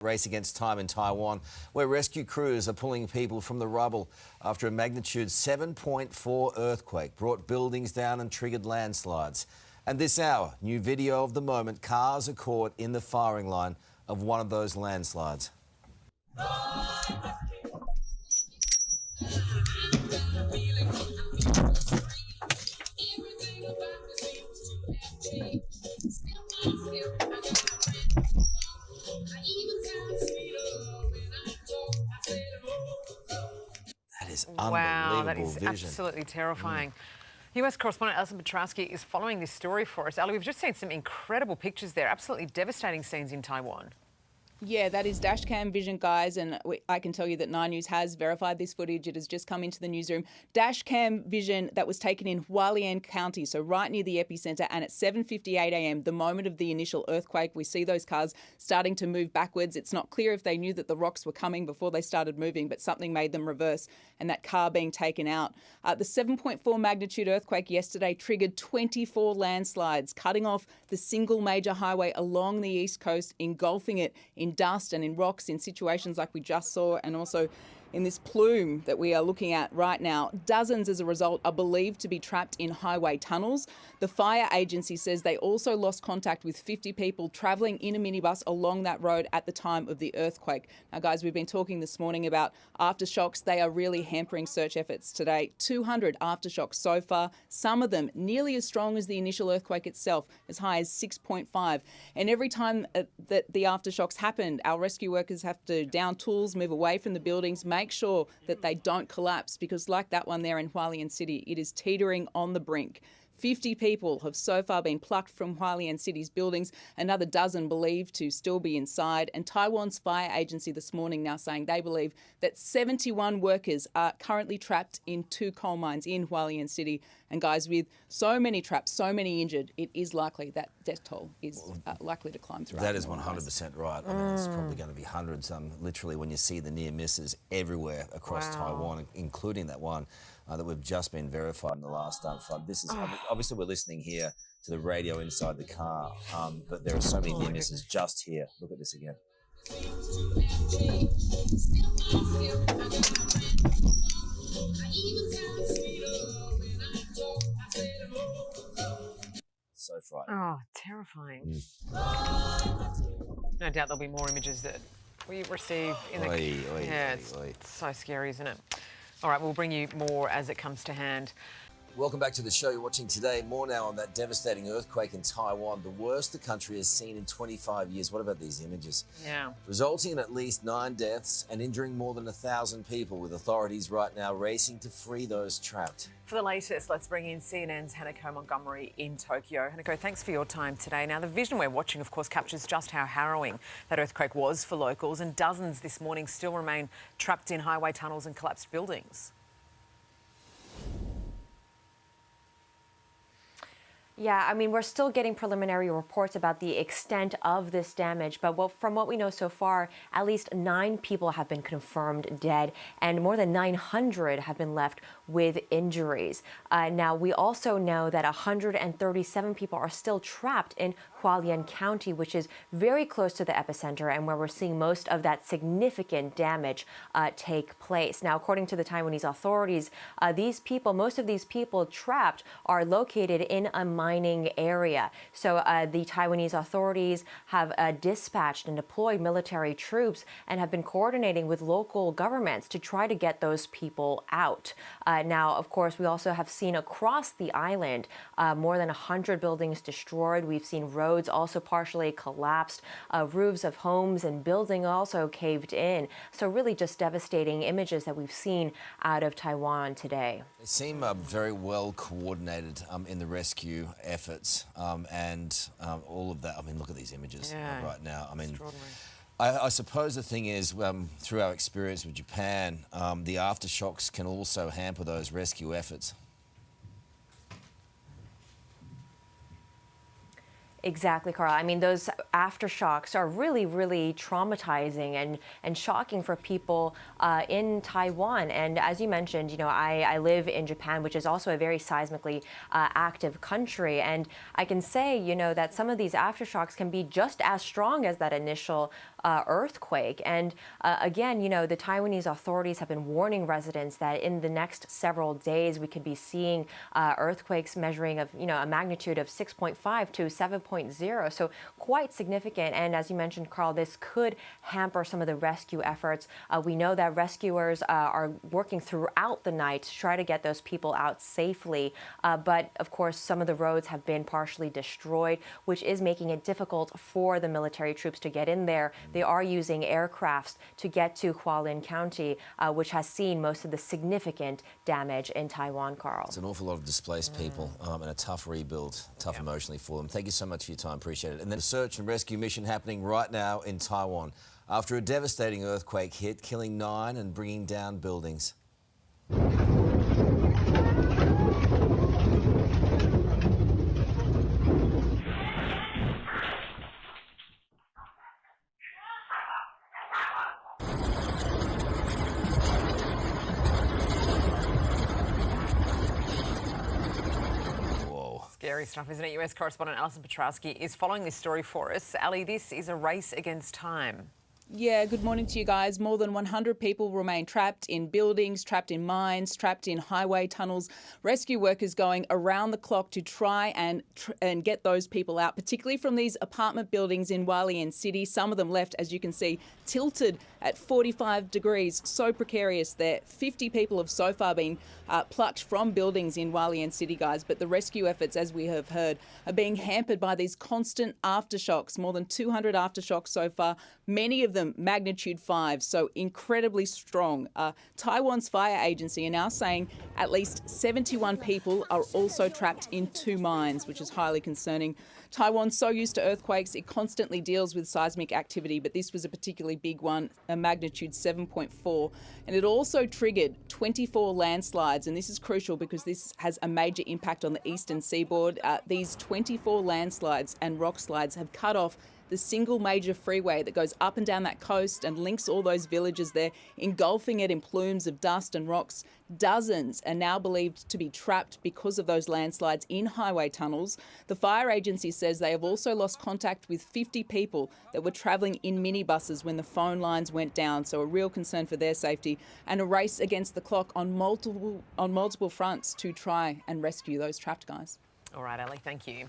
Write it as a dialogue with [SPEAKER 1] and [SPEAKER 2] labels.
[SPEAKER 1] Race against time in Taiwan, where rescue crews are pulling people from the rubble after a magnitude 7.4 earthquake brought buildings down and triggered landslides. And this hour, new video of the moment cars are caught in the firing line of one of those landslides. That is unbelievable.
[SPEAKER 2] Wow, that is
[SPEAKER 1] vision.
[SPEAKER 2] absolutely terrifying. US correspondent Alison Petrowski is following this story for us. Ali, we've just seen some incredible pictures there, absolutely devastating scenes in Taiwan.
[SPEAKER 3] Yeah, that is dashcam vision, guys, and I can tell you that 9 News has verified this footage. It has just come into the newsroom. Dashcam vision that was taken in Hualien County, so right near the epicenter, and at 7:58 a.m., the moment of the initial earthquake, we see those cars starting to move backwards. It's not clear if they knew that the rocks were coming before they started moving, but something made them reverse, and that car being taken out. The 7.4 magnitude earthquake yesterday triggered 24 landslides, cutting off the single major highway along the east coast, engulfing it in dust and in rocks in situations like we just saw, and also in this plume that we are looking at right now. Dozens, as a result, are believed to be trapped in highway tunnels. The fire agency says they also lost contact with 50 people travelling in a minibus along that road at the time of the earthquake. Now, guys, we've been talking this morning about aftershocks. They are really hampering search efforts today. 200 aftershocks so far, some of them nearly as strong as the initial earthquake itself, as high as 6.5. And every time that the aftershocks happened, our rescue workers have to down tools, move away from the buildings, make sure that they don't collapse, because like that one there in Hualien City, it is teetering on the brink. 50 people have so far been plucked from Hualien City's buildings, another dozen believed to still be inside. And Taiwan's fire agency this morning now saying they believe that 71 workers are currently trapped in 2 coal mines in Hualien City. And guys, with so many trapped, so many injured, it is likely that death toll is likely to climb through.
[SPEAKER 1] That is 100% right. I mean, it's probably going to be hundreds. Literally, when you see the near misses everywhere across Taiwan, including that one that we've just been verified in the last flood. This is obviously we're listening here to the radio inside the car, but there are so many near misses just here. Look at this again. So frightening.
[SPEAKER 2] Oh, terrifying. No doubt there'll be more images that we receive in the... It's so scary, isn't it? All right, we'll bring you more as it comes to hand.
[SPEAKER 1] Welcome back to the show. You're watching today. More now on that devastating earthquake in Taiwan, the worst the country has seen in 25 years. What about these images?
[SPEAKER 2] Yeah.
[SPEAKER 1] Resulting in at least 9 deaths and injuring more than 1,000 people, with authorities right now racing to free those trapped.
[SPEAKER 2] For the latest, let's bring in CNN's Hanako Montgomery in Tokyo. Hanako, thanks for your time today. Now, the vision we're watching, of course, captures just how harrowing that earthquake was for locals, and dozens this morning still remain trapped in highway tunnels and collapsed buildings.
[SPEAKER 4] Yeah, I mean, we're still getting preliminary reports about the extent of this damage, but from what we know so far, at least 9 people have been confirmed dead, and more than 900 have been left with injuries. Now, we also know that 137 people are still trapped in Hualien County, which is very close to the epicenter and where we're seeing most of that significant damage take place. Now, according to the Taiwanese authorities, most of these people trapped are located in a mining area. So the Taiwanese authorities have dispatched and deployed military troops and have been coordinating with local governments to try to get those people out. Now, of course, we also have seen across the island more than 100 buildings destroyed. We've seen roads also partially collapsed, roofs of homes and buildings also caved in. So really just devastating images that we've seen out of Taiwan today.
[SPEAKER 1] They seem very well coordinated in the rescue efforts and all of that. I mean, look at these images right now. I mean, I suppose the thing is, through our experience with Japan, the aftershocks can also hamper those rescue efforts.
[SPEAKER 4] Exactly, Carl. I mean, those aftershocks are really, really traumatizing and shocking for people in Taiwan. And as you mentioned, I live in Japan, which is also a very seismically active country. And I can say, that some of these aftershocks can be just as strong as that initial earthquake. And again, the Taiwanese authorities have been warning residents that in the next several days, we could be seeing earthquakes measuring a magnitude of 6.5 to 7.0. So quite significant. And as you mentioned, Carl, this could hamper some of the rescue efforts. We know that rescuers are working throughout the night to try to get those people out safely. But of course, some of the roads have been partially destroyed, which is making it difficult for the military troops to get in there. They are using aircrafts to get to Hualien County, which has seen most of the significant damage in Taiwan, Carl.
[SPEAKER 1] It's an awful lot of displaced people and a tough rebuild, tough emotionally for them. Thank you so much for your time. Appreciate it. And then a search and rescue mission happening right now in Taiwan after a devastating earthquake hit, killing 9 and bringing down buildings.
[SPEAKER 2] Scary stuff, isn't it? US correspondent Alison Petrowski is following this story for us. Ali, this is a race against time.
[SPEAKER 3] Yeah, good morning to you guys. More than 100 people remain trapped in buildings, trapped in mines, trapped in highway tunnels. Rescue workers going around the clock to try and get those people out, particularly from these apartment buildings in Hualien City. Some of them left, as you can see, tilted at 45 degrees. So precarious there. 50 people have so far been plucked from buildings in Hualien City, guys. But the rescue efforts, as we have heard, are being hampered by these constant aftershocks. More than 200 aftershocks so far. Many of them magnitude 5, so incredibly strong. Taiwan's fire agency are now saying at least 71 people are also trapped in 2 mines, which is highly concerning. Taiwan's so used to earthquakes, it constantly deals with seismic activity, but this was a particularly big one, a magnitude 7.4. And it also triggered 24 landslides, and this is crucial because this has a major impact on the eastern seaboard. These 24 landslides and rock slides have cut off the single major freeway that goes up and down that coast and links all those villages there, engulfing it in plumes of dust and rocks. Dozens are now believed to be trapped because of those landslides in highway tunnels. The fire agency says they have also lost contact with 50 people that were travelling in minibuses when the phone lines went down, so a real concern for their safety, and a race against the clock on multiple fronts to try and rescue those trapped guys.
[SPEAKER 2] All right, Ali, thank you.